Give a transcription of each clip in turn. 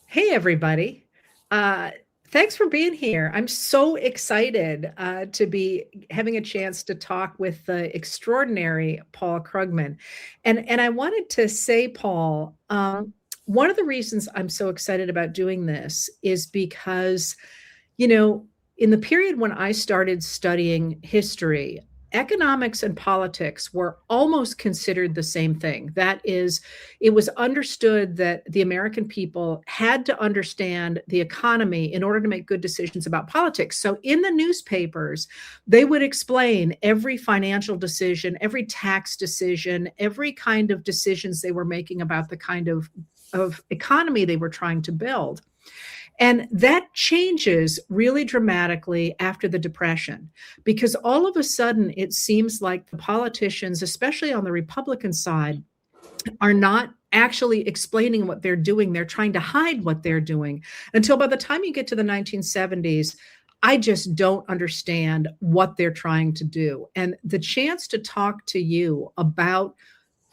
Hey, everybody. Uh, Thanks for being here. I'm so excited to be having a chance to talk with the extraordinary Paul Krugman. And I wanted to say, Paul, one of the reasons I'm so excited about doing this is because, you know, in the period when I started studying history, economics and politics were almost considered the same thing. That is, it was understood that the American people had to understand the economy in order to make good decisions about politics. So in the newspapers, they would explain every financial decision, every tax decision, every kind of decisions they were making about the kind of economy they were trying to build. And that changes really dramatically after the Depression, because all of a sudden it seems like the politicians, especially on the Republican side, are not actually explaining what they're doing. They're trying to hide what they're doing until by the time you get to the 1970s, I just don't understand what they're trying to do. And the chance to talk to you about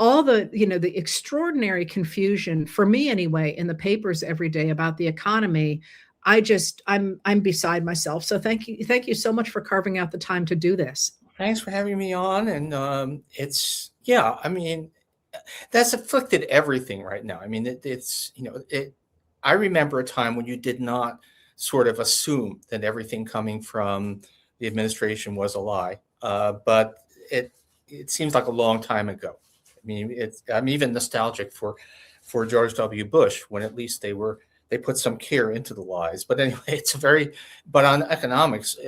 all the extraordinary confusion for me anyway in the papers every day about the economy, I'm beside myself. So thank you so much for carving out the time to do this. Thanks for having me on. And yeah, I mean, that's afflicted everything right now. I mean, I remember a time when you did not sort of assume that everything coming from the administration was a lie. But it seems like a long time ago. I mean, I'm even nostalgic for George W. Bush when at least they put some care into the lies. But anyway, but on economics,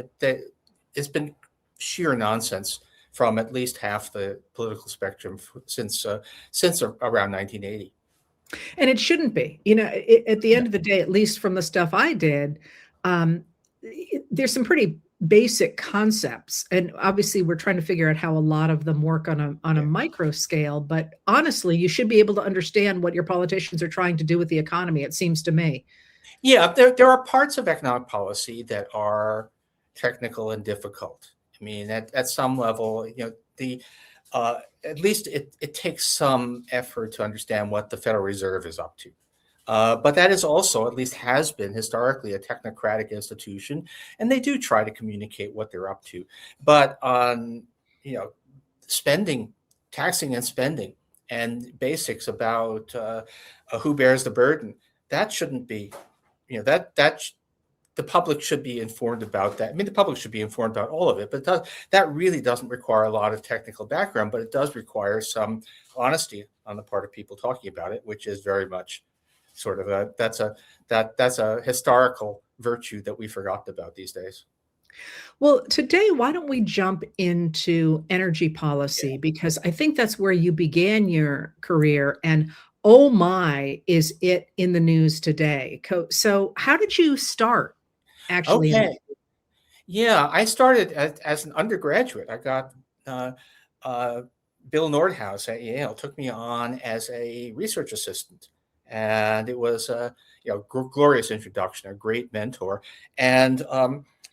it's been sheer nonsense from at least half the political spectrum since around 1980. And it shouldn't be. At the end of the day, at least from the stuff I did, there's some pretty basic concepts, and obviously we're trying to figure out how a lot of them work on a micro scale. But honestly, you should be able to understand what your politicians are trying to do with the economy, it seems to me. Yeah, there are parts of economic policy that are technical and difficult. I mean, at some level, at least it takes some effort to understand what the Federal Reserve is up to. But that is also, at least has been historically, a technocratic institution, and they do try to communicate what they're up to. But on, spending, taxing and spending, and basics about who bears the burden, that shouldn't be, the public should be informed about that. I mean, the public should be informed about all of it, but that really doesn't require a lot of technical background, but it does require some honesty on the part of people talking about it, which is very much sort of that's a historical virtue that we forgot about these days. Well, today, why don't we jump into energy policy? Because I think that's where you began your career. And oh my, is it in the news today? So, how did you start actually? Okay. Yeah, I started as an undergraduate. I got Bill Nordhaus at Yale took me on as a research assistant, and it was a glorious introduction, a great mentor, and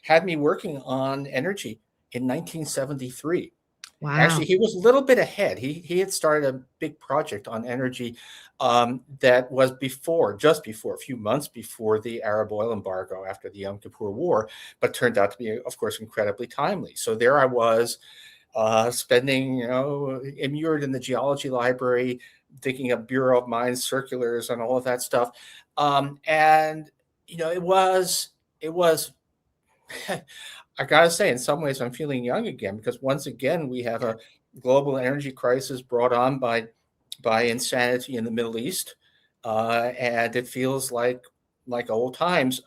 had me working on energy in 1973. Wow. Actually, he was a little bit ahead. He had started a big project on energy that was just before, a few months before the Arab oil embargo after the Yom Kippur War, but turned out to be, of course, incredibly timely. So there I was, spending, immured in the geology library, thinking of Bureau of Mines circulars and all of that stuff. And it was. I gotta say, in some ways, I'm feeling young again because once again we have a global energy crisis brought on by insanity in the Middle East, and it feels like old times.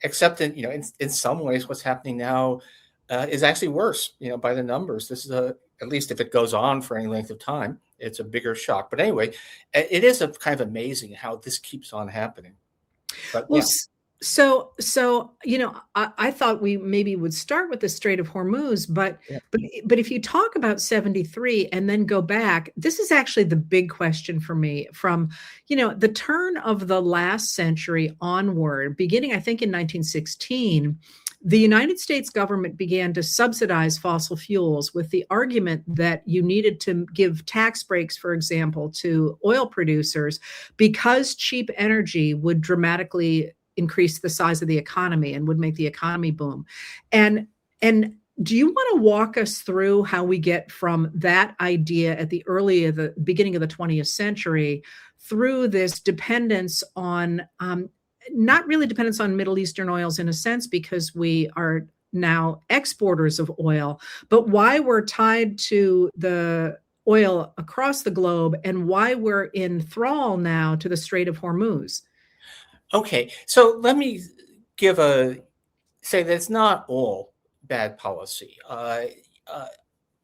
Except in some ways, what's happening now is actually worse. By the numbers, this is at least if it goes on for any length of time, it's a bigger shock. But anyway, it is a kind of amazing how this keeps on happening. But Well, yeah. so I thought we maybe would start with the Strait of Hormuz, but Yeah. but if you talk about 73 and then go back, this is actually the big question for me from, the turn of the last century onward, beginning I think in 1916. the United States government began to subsidize fossil fuels with the argument that you needed to give tax breaks, for example, to oil producers because cheap energy would dramatically increase the size of the economy and would make the economy boom. And do you want to walk us through how we get from that idea at the beginning of the 20th century through this dependence on not really dependence on Middle Eastern oils in a sense, because we are now exporters of oil, but why we're tied to the oil across the globe and why we're in thrall now to the Strait of Hormuz? Okay, so let me say that it's not all bad policy. Uh,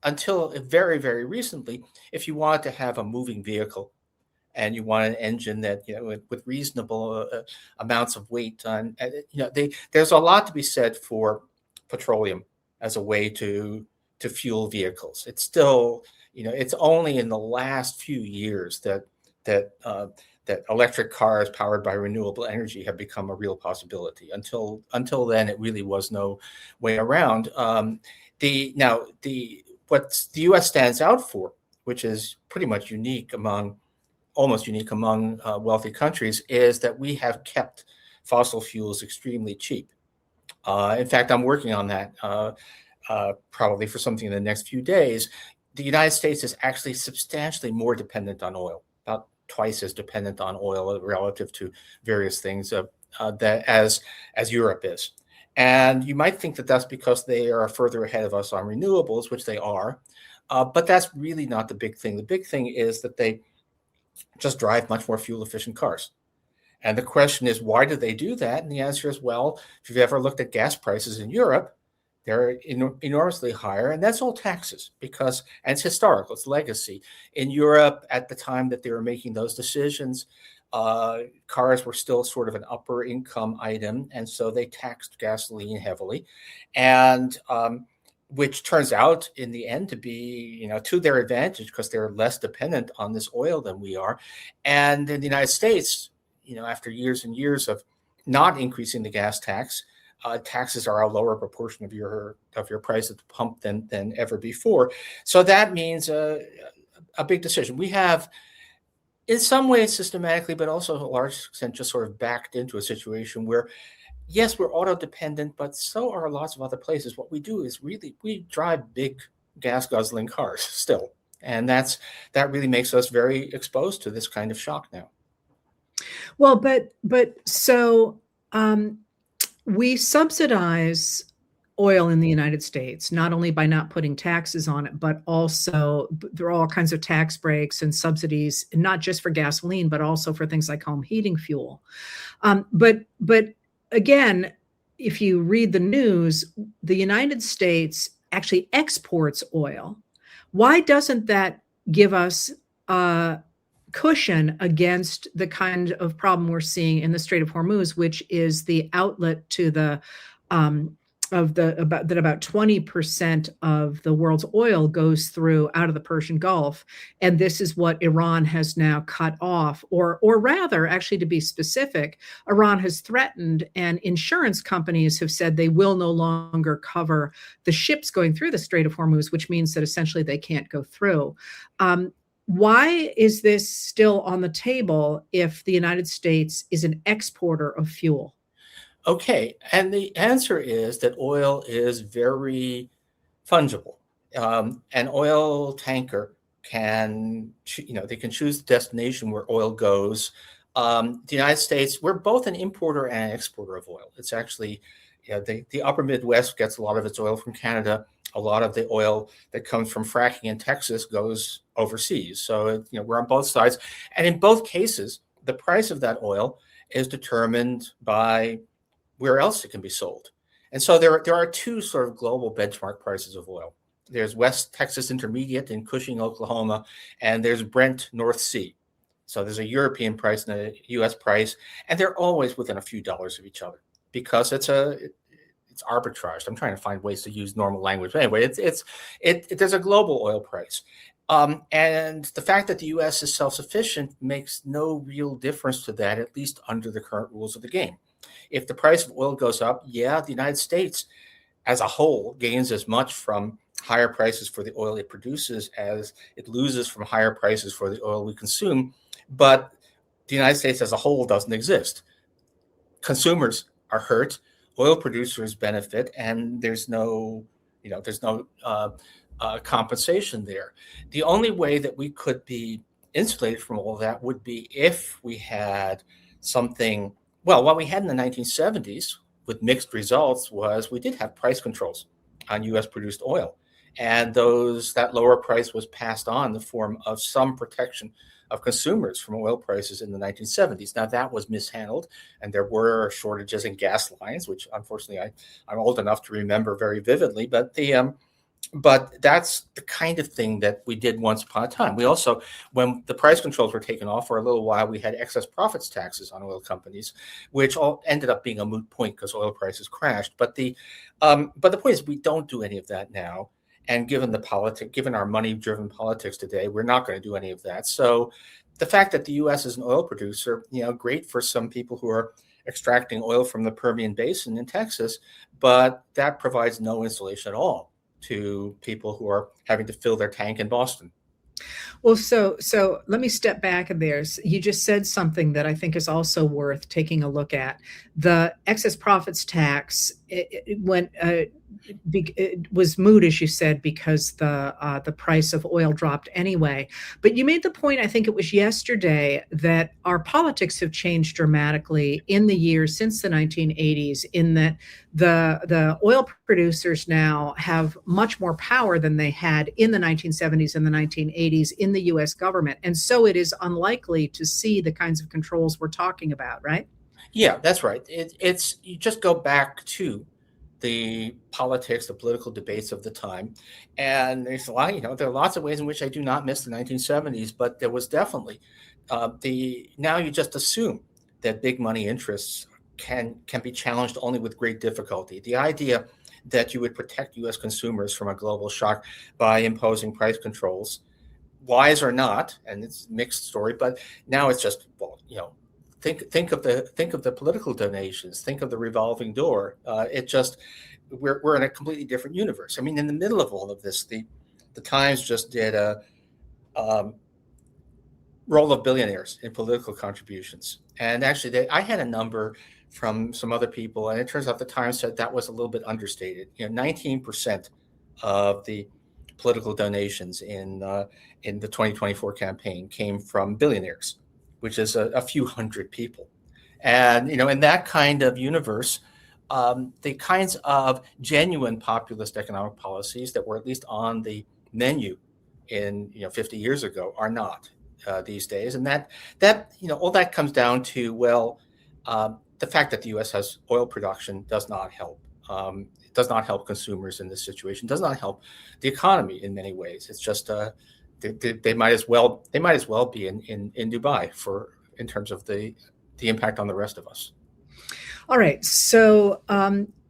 until very, very recently, if you wanted to have a moving vehicle and you want an engine that, with reasonable amounts of weight on, there's a lot to be said for petroleum as a way to fuel vehicles. It's still, it's only in the last few years that electric cars powered by renewable energy have become a real possibility. Until then, it really was no way around. What the U.S. stands out for, which is pretty much almost unique among wealthy countries, is that we have kept fossil fuels extremely cheap. In fact, I'm working on that probably for something in the next few days. The United States is actually substantially more dependent on oil, about twice as dependent on oil relative to various things that as Europe is. And you might think that that's because they are further ahead of us on renewables, which they are, but that's really not the big thing. The big thing is that they just drive much more fuel efficient cars. And the question is, why do they do that? And the answer is, well, if you've ever looked at gas prices in Europe, they're enormously higher, and that's all taxes and it's historical, it's legacy. In Europe, at the time that they were making those decisions, cars were still sort of an upper income item, and so they taxed gasoline heavily, and which turns out in the end to be, to their advantage because they're less dependent on this oil than we are. And in the United States, after years and years of not increasing the gas tax, taxes are a lower proportion of your price at the pump than ever before. So that means a big decision. We have, in some ways systematically, but also to a large extent, just sort of backed into a situation where, yes, we're auto dependent, but so are lots of other places. What we do is we drive big gas guzzling cars still. And that really makes us very exposed to this kind of shock now. Well, so we subsidize oil in the United States, not only by not putting taxes on it, but also there are all kinds of tax breaks and subsidies, not just for gasoline, but also for things like home heating fuel. But again, if you read the news, the United States actually exports oil. Why doesn't that give us cushion against the kind of problem we're seeing in the Strait of Hormuz, which is the outlet to the about 20% of the world's oil goes through out of the Persian Gulf, and this is what Iran has now cut off, or rather, actually, to be specific, Iran has threatened, and insurance companies have said they will no longer cover the ships going through the Strait of Hormuz, which means that essentially they can't go through. Why is this still on the table if the United States is an exporter of fuel? Okay, and the answer is that oil is very fungible. An oil tanker they can choose the destination where oil goes. The United States, we're both an importer and an exporter of oil. It's actually, the upper Midwest gets a lot of its oil from Canada. A lot of the oil that comes from fracking in Texas goes overseas. So, we're on both sides. And in both cases, the price of that oil is determined by where else it can be sold. And so there are two sort of global benchmark prices of oil. There's West Texas Intermediate in Cushing, Oklahoma, and there's Brent North Sea. So there's a European price and a US price, and they're always within a few dollars of each other because it's arbitrage. I'm trying to find ways to use normal language. But anyway, there's a global oil price. And the fact that the US is self-sufficient makes no real difference to that, at least under the current rules of the game. If the price of oil goes up, yeah, the United States as a whole gains as much from higher prices for the oil it produces as it loses from higher prices for the oil we consume. But the United States as a whole doesn't exist. Consumers are hurt, oil producers benefit, and there's no compensation there. The only way that we could be insulated from all of that would be if we had something. Well, what we had in the 1970s with mixed results was we did have price controls on U.S. produced oil, and that lower price was passed on in the form of some protection of consumers from oil prices in the 1970s. Now that was mishandled, and there were shortages in gas lines, which unfortunately I'm old enough to remember very vividly. But that's the kind of thing that we did once upon a time. We also, when the price controls were taken off for a little while, we had excess profits taxes on oil companies, which all ended up being a moot point because oil prices crashed. But the point is, we don't do any of that now. And given our money-driven politics today, we're not going to do any of that. So the fact that the U.S. is an oil producer, great for some people who are extracting oil from the Permian Basin in Texas, but that provides no insulation at all to people who are having to fill their tank in Boston. Well, so let me step back there. You just said something that I think is also worth taking a look at. The excess profits tax it was moot, as you said, because the price of oil dropped anyway. But you made the point, I think it was yesterday, that our politics have changed dramatically in the years since the 1980s, in that the oil producers now have much more power than they had in the 1970s and the 1980s in the US government. And so it is unlikely to see the kinds of controls we're talking about, right? Yeah, that's right. It's you just go back to the politics, the political debates of the time, and there's a lot. There are lots of ways in which I do not miss the 1970s, but there was definitely the. Now you just assume that big money interests can be challenged only with great difficulty. The idea that you would protect U.S. consumers from a global shock by imposing price controls, wise or not, and it's a mixed story, but now it's just, well, think of the political donations, think of the revolving door. We're in a completely different universe. I mean, in the middle of all of this, the Times just did a roll of billionaires in political contributions, and actually, I had a number from some other people, and it turns out the Times said that was a little bit understated. 19% of the political donations in the 2024 campaign came from billionaires, which is a few hundred people. And, in that kind of universe, the kinds of genuine populist economic policies that were at least on the menu in 50 years ago are not these days. And that all that comes down to, well, the fact that the U.S. has oil production does not help. It does not help consumers in this situation. Does not help the economy in many ways. It's just they might as well be in Dubai in terms of the impact on the rest of us. All right. So,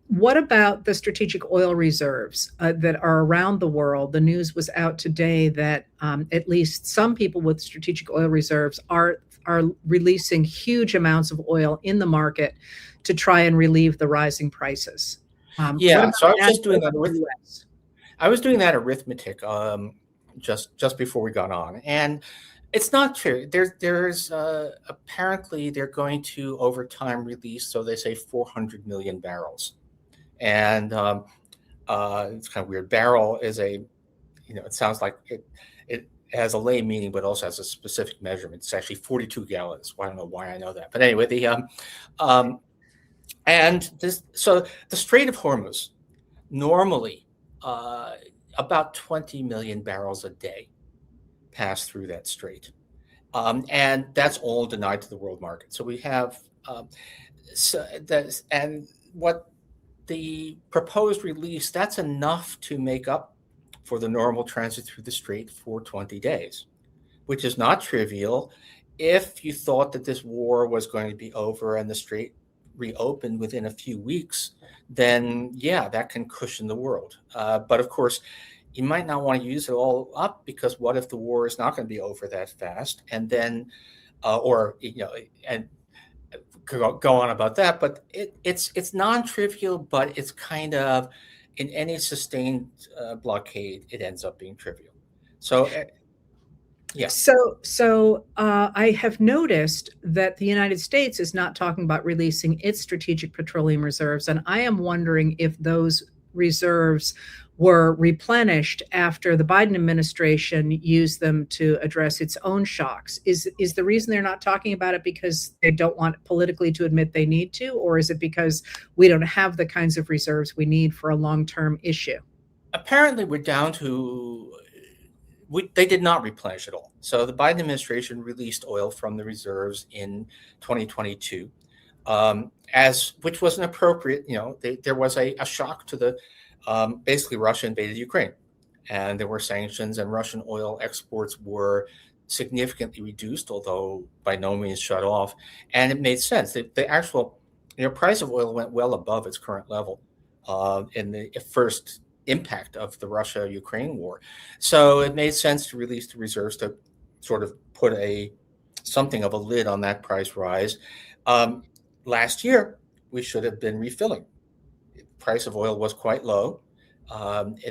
what about the strategic oil reserves that are around the world? The news was out today that at least some people with strategic oil reserves are releasing huge amounts of oil in the market to try and relieve the rising prices. Yeah. So I was just doing that. I was doing that arithmetic just before we got on, and it's not true. There's apparently they're going to over time release, so they say 400 million barrels, and it's kind of weird. Barrel is it sounds like it has a lay meaning, but also has a specific measurement. It's actually 42 gallons. Well, I don't know why I know that, but anyway, so the Strait of Hormuz normally about 20 million barrels a day pass through that strait. And that's all denied to the world market. So we have, and what the proposed release, that's enough to make up for the normal transit through the strait for 20 days, which is not trivial. If you thought that this war was going to be over and the strait reopened within a few weeks, then yeah, that can cushion the world. But of course, you might not want to use it all up, because what if the war is not going to be over that fast? And then, and go on about that, but it's non-trivial, but it's kind of in any sustained blockade, it ends up being trivial. So yeah. I have noticed that the United States is not talking about releasing its strategic petroleum reserves, and I am wondering if those reserves were replenished after the Biden administration used them to address its own shocks. Is the reason they're not talking about it because they don't want politically to admit they need to, or is it because we don't have the kinds of reserves we need for a long-term issue? Apparently, we're down to they did not replenish at all. So the Biden administration released oil from the reserves in 2022, as which wasn't appropriate. There was a shock to the basically Russia invaded Ukraine, and there were sanctions, and Russian oil exports were significantly reduced, although by no means shut off. And it made sense. The actual price of oil went well above its current level in the first impact of the Russia-Ukraine war. So it made sense to release the reserves to sort of put something of a lid on that price rise. Last year, we should have been refilling. The price of oil was quite low.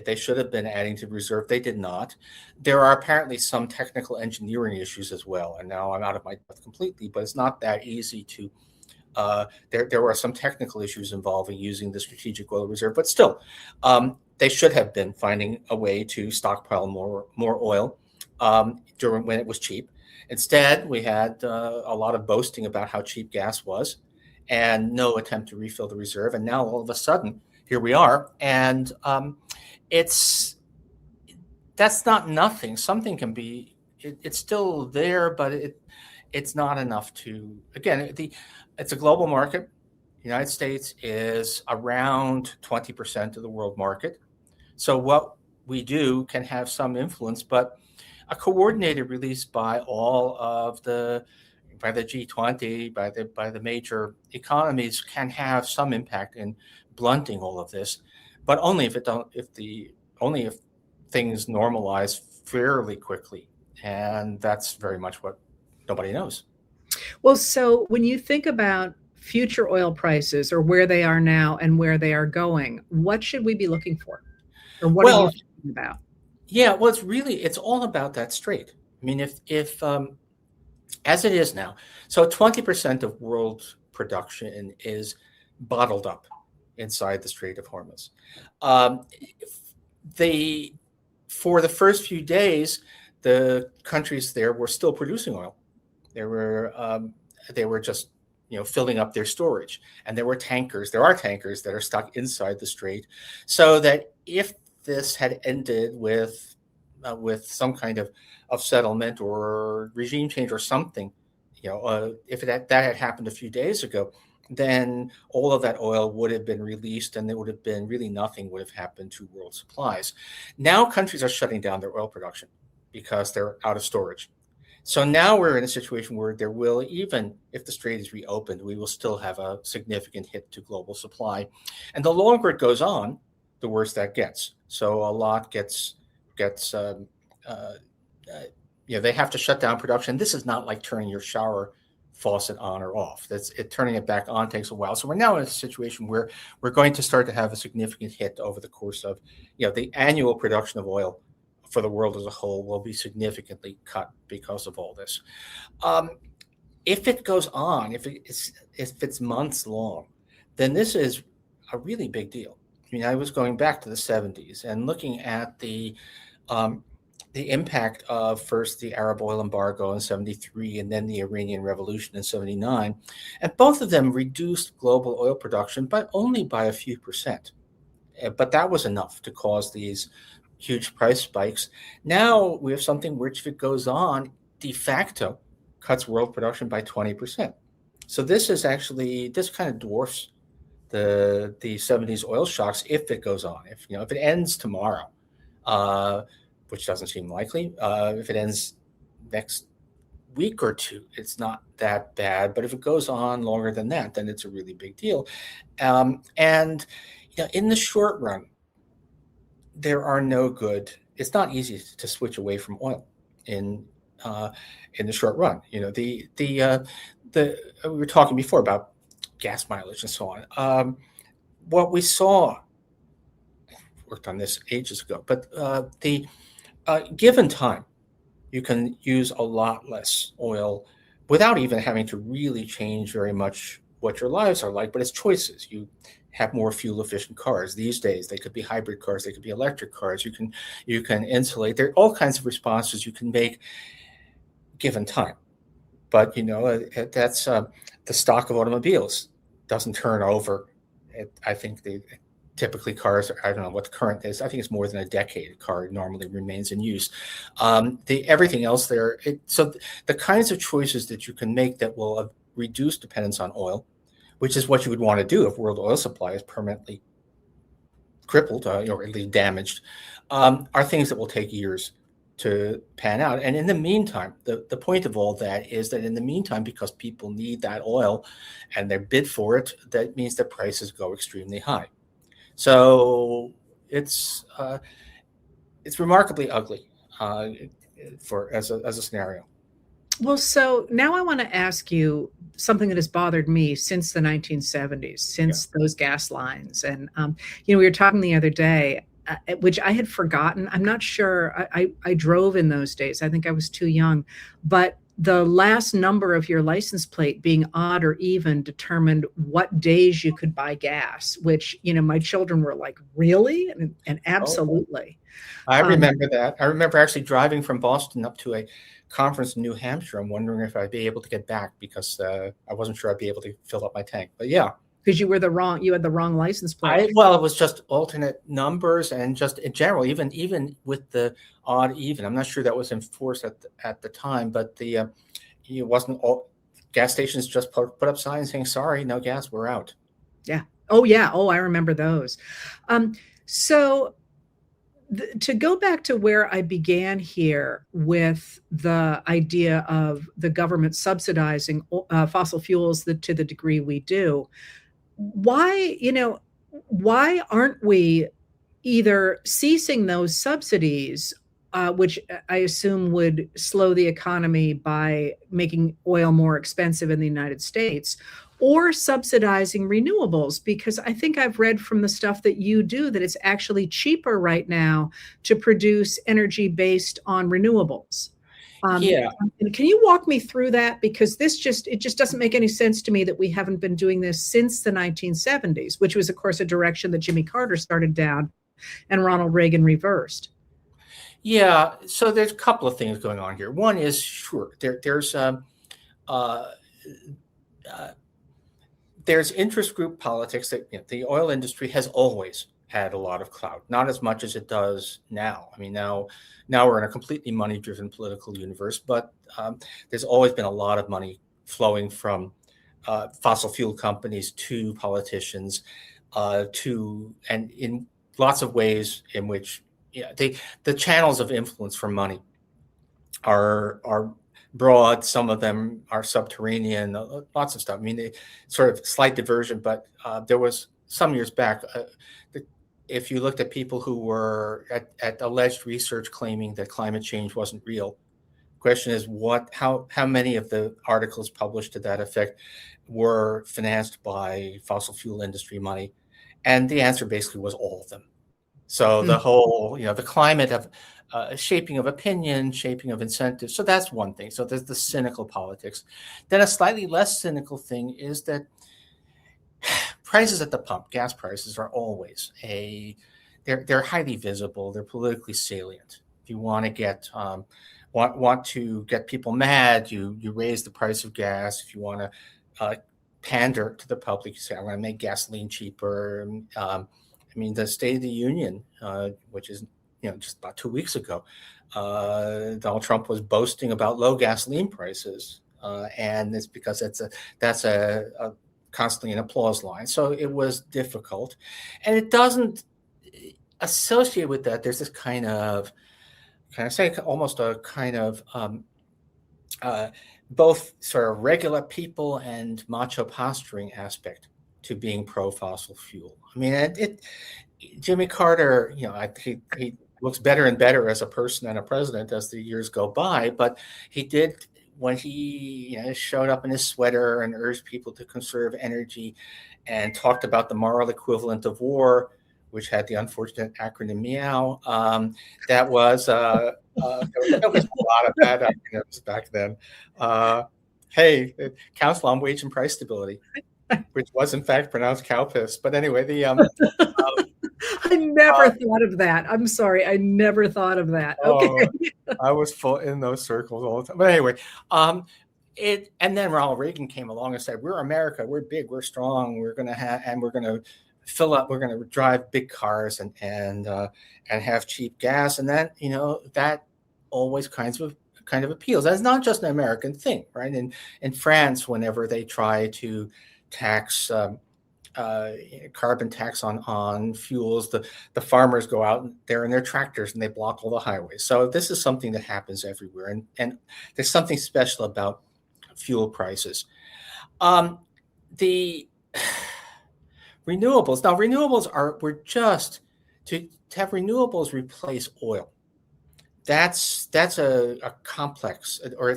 They should have been adding to reserve. They did not. There are apparently some technical engineering issues as well. And now I'm out of my depth completely, but it's not that easy to there were some technical issues involving using the strategic oil reserve, but still, they should have been finding a way to stockpile more oil during when it was cheap. Instead, we had a lot of boasting about how cheap gas was, and no attempt to refill the reserve. And now all of a sudden, here we are, and it's that's not nothing. Something can be. It's still there, but it's not enough to. Again, it's a global market. The United States is around 20% of the world market. So what we do can have some influence, but a coordinated release by the G20, by the major economies can have some impact in blunting all of this, but only if things normalize fairly quickly, and that's very much what nobody knows. Well, so when you think about future oil prices or where they are now and where they are going, what should we be looking for? Or what are you Well, thinking about? yeah, well, it's all about that strait. I mean, if as it is now, so 20% of world production is bottled up inside the Strait of Hormuz. Um, they For the first few days, the countries there were still producing oil. They were just filling up their storage, and there are tankers that are stuck inside the strait, so that if this had ended with some kind of settlement or regime change or something, if that had happened a few days ago, then all of that oil would have been released, and there would have been really nothing would have happened to world supplies. Now countries are shutting down their oil production because they're out of storage. So now we're in a situation where there will, even if the strait is reopened, we will still have a significant hit to global supply. And the longer it goes on, the worse that gets. So a lot gets they have to shut down production. This is not like turning your shower faucet on or off. Turning it back on takes a while. So we're now in a situation where we're going to start to have a significant hit over the course of, the annual production of oil for the world as a whole will be significantly cut because of all this. If it goes on, if it's months long, then this is a really big deal. I mean, I was going back to the 70s and looking at the impact of first the Arab oil embargo in 73 and then the Iranian Revolution in 79. And both of them reduced global oil production, but only by a few percent. But that was enough to cause these huge price spikes. Now we have something which, if it goes on, de facto cuts world production by 20%. So this kind of dwarfs the 70s oil shocks if it goes on. If it ends tomorrow, which doesn't seem likely, if it ends next week or two, it's not that bad. But if it goes on longer than that, then it's a really big deal. And in the short run, it's not easy to switch away from oil in the short run. we were talking before about gas mileage and so on. What we saw, worked on this ages ago, but the given time, you can use a lot less oil without even having to really change very much what your lives are like. But it's choices. You have more fuel efficient cars these days. They could be hybrid cars. They could be electric cars. You can insulate. There are all kinds of responses you can make given time. But that's the stock of automobiles doesn't turn over. I think typically cars, I don't know what the current is. I think it's more than a decade. A car normally remains in use. Everything else there. So the kinds of choices that you can make that will reduce dependence on oil, which is what you would want to do if world oil supply is permanently crippled or at least damaged, are things that will take years to pan out. And in the meantime, the point of all that is that in the meantime, because people need that oil and they bid for it, that means that prices go extremely high. So it's remarkably ugly as a scenario. Well, so now I want to ask you something that has bothered me since the 1970s, Yeah. since those gas lines. And, we were talking the other day, which I had forgotten. I'm not sure. I drove in those days. I think I was too young. But the last number of your license plate being odd or even determined what days you could buy gas, which, my children were like, really? And absolutely. I remember that. I remember actually driving from Boston up to a conference in New Hampshire. I'm wondering if I'd be able to get back because I wasn't sure I'd be able to fill up my tank. But yeah. Because you had the wrong license plate. It was just alternate numbers and just in general, even with the odd even. I'm not sure that was enforced at the time, but it wasn't all gas stations just put up signs saying, sorry, no gas, we're out. Yeah. Oh, yeah. Oh, I remember those. So to go back to where I began here with the idea of the government subsidizing fossil fuels to the degree we do, why aren't we either ceasing those subsidies, which I assume would slow the economy by making oil more expensive in the United States, or subsidizing renewables? Because I think I've read from the stuff that you do that it's actually cheaper right now to produce energy based on renewables. Yeah. Can you walk me through that? Because it just doesn't make any sense to me that we haven't been doing this since the 1970s, which was, of course, a direction that Jimmy Carter started down and Ronald Reagan reversed. Yeah. So there's a couple of things going on here. One is, sure, there's interest group politics that the oil industry has always had a lot of clout, not as much as it does now. I mean, now we're in a completely money-driven political universe, but there's always been a lot of money flowing from fossil fuel companies to politicians, and in lots of ways in which the channels of influence for money are broad. Some of them are subterranean. Lots of stuff. I mean, they sort of slight diversion, but there was some years back. If you looked at people who were at alleged research claiming that climate change wasn't real, the question is how many of the articles published to that effect were financed by fossil fuel industry money? And the answer basically was all of them. So the whole, the climate of shaping of opinion, shaping of incentives. So that's one thing. So there's the cynical politics. Then a slightly less cynical thing is that prices at the pump, gas prices, are always they're highly visible. They're politically salient. If you want to get want to get people mad, you raise the price of gas. If you want to pander to the public, you say, I'm going to make gasoline cheaper. I mean, the State of the Union, which is just about 2 weeks ago, Donald Trump was boasting about low gasoline prices, and it's because that's a constantly an applause line. So it was difficult, and it doesn't associate with that. There's this kind of, can I say, almost a kind of both sort of regular people and macho posturing aspect to being pro fossil fuel. I mean, Jimmy Carter, he looks better and better as a person and a president as the years go by, but he did when he showed up in his sweater and urged people to conserve energy and talked about the moral equivalent of war, which had the unfortunate acronym MEOW. There was a lot of bad acronyms back then. Hey, Council on Wage and Price Stability, which was in fact pronounced cow piss. But anyway, I never thought of that. I'm sorry. I never thought of that. Okay. I was full in those circles all the time. But anyway, and then Ronald Reagan came along and said, "We're America. We're big. We're strong. We're going to fill up. We're going to drive big cars and have cheap gas." And that that always kind of appeals. That's not just an American thing, right? In France, whenever they try to tax carbon tax on fuels, the farmers go out there in their tractors and they block all the highways. So this is something that happens everywhere, and there's something special about fuel prices. The renewables. Now, we're just to have renewables replace oil. That's a complex, or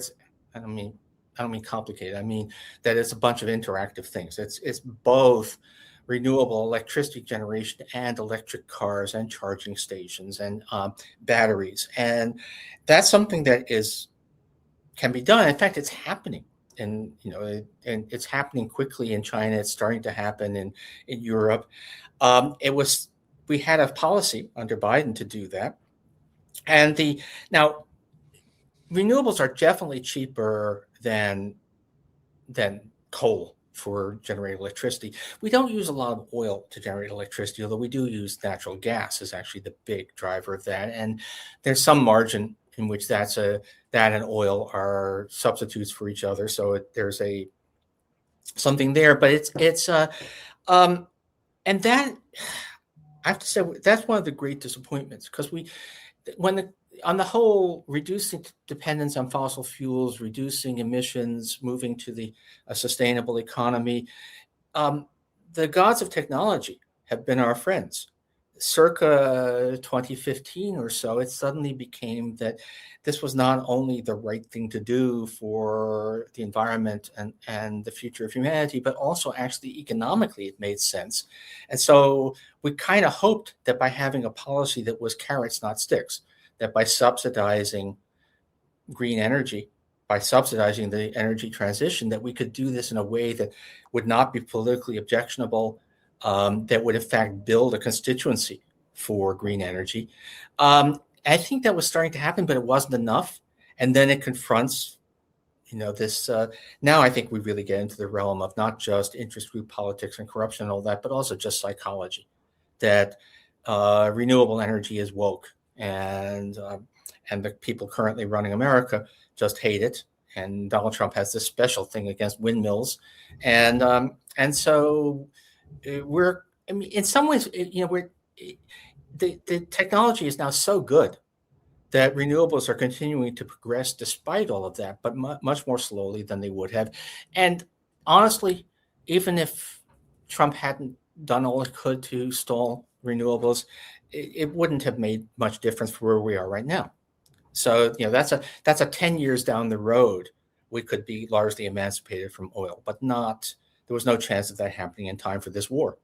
I don't mean complicated. I mean that it's a bunch of interactive things. It's both renewable electricity generation and electric cars and charging stations and batteries, and that's something that can be done. In fact, it's happening. And it's happening quickly in China. It's starting to happen in Europe. We had a policy under Biden to do that, and now renewables are definitely cheaper than coal for generating electricity. We don't use a lot of oil to generate electricity, although we do use natural gas is actually the big driver of that. And there's some margin in which that and oil are substitutes for each other. So there's something there, but and that I have to say that's one of the great disappointments, because on the whole, reducing dependence on fossil fuels, reducing emissions, moving to a sustainable economy, the gods of technology have been our friends. Circa 2015 or so, it suddenly became that this was not only the right thing to do for the environment and the future of humanity, but also actually economically it made sense. And so we kind of hoped that by having a policy that was carrots, not sticks, that by subsidizing green energy, by subsidizing the energy transition, that we could do this in a way that would not be politically objectionable, that would in fact build a constituency for green energy. I think that was starting to happen, but it wasn't enough. And then it confronts, this. Now I think we really get into the realm of not just interest group politics and corruption and all that, but also just psychology. That renewable energy is woke, and the people currently running America just hate it. And Donald Trump has this special thing against windmills, and so in some ways, the technology is now so good that renewables are continuing to progress despite all of that, but much more slowly than they would have. And honestly, even if Trump hadn't done all it could to stall renewables, it wouldn't have made much difference for where we are right now. So that's a 10 years down the road, we could be largely emancipated from oil, but there was no chance of that happening in time for this war.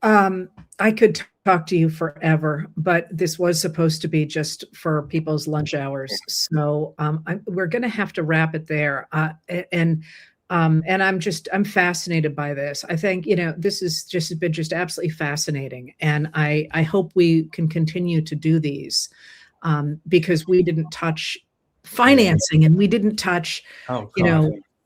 I could talk to you forever, but this was supposed to be just for people's lunch hours. So we're going to have to wrap it there. And I'm fascinated by this. I think, this has just been absolutely fascinating. And I hope we can continue to do these, because we didn't touch financing, and we didn't touch,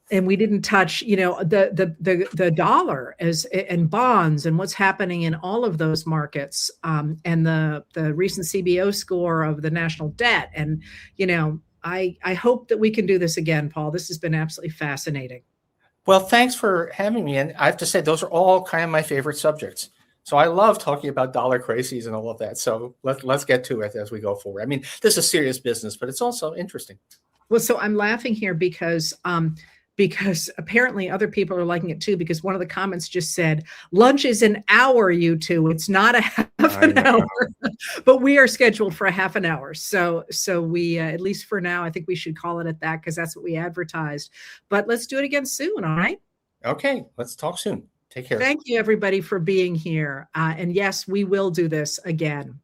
and we didn't touch, the dollar and bonds and what's happening in all of those markets, and the recent CBO score of the national debt. And, I hope that we can do this again, Paul. This has been absolutely fascinating. Well, thanks for having me. And I have to say, those are all kind of my favorite subjects. So I love talking about dollar crises and all of that. So let's get to it as we go forward. I mean, this is serious business, but it's also interesting. Well, so I'm laughing here because because apparently other people are liking it too, because one of the comments just said, lunch is an hour, you two. It's not a half an hour, but we are scheduled for a half an hour. So we, at least for now, I think we should call it at that, because that's what we advertised. But let's do it again soon, all right? Okay, let's talk soon. Take care. Thank you, everybody, for being here. And yes, we will do this again.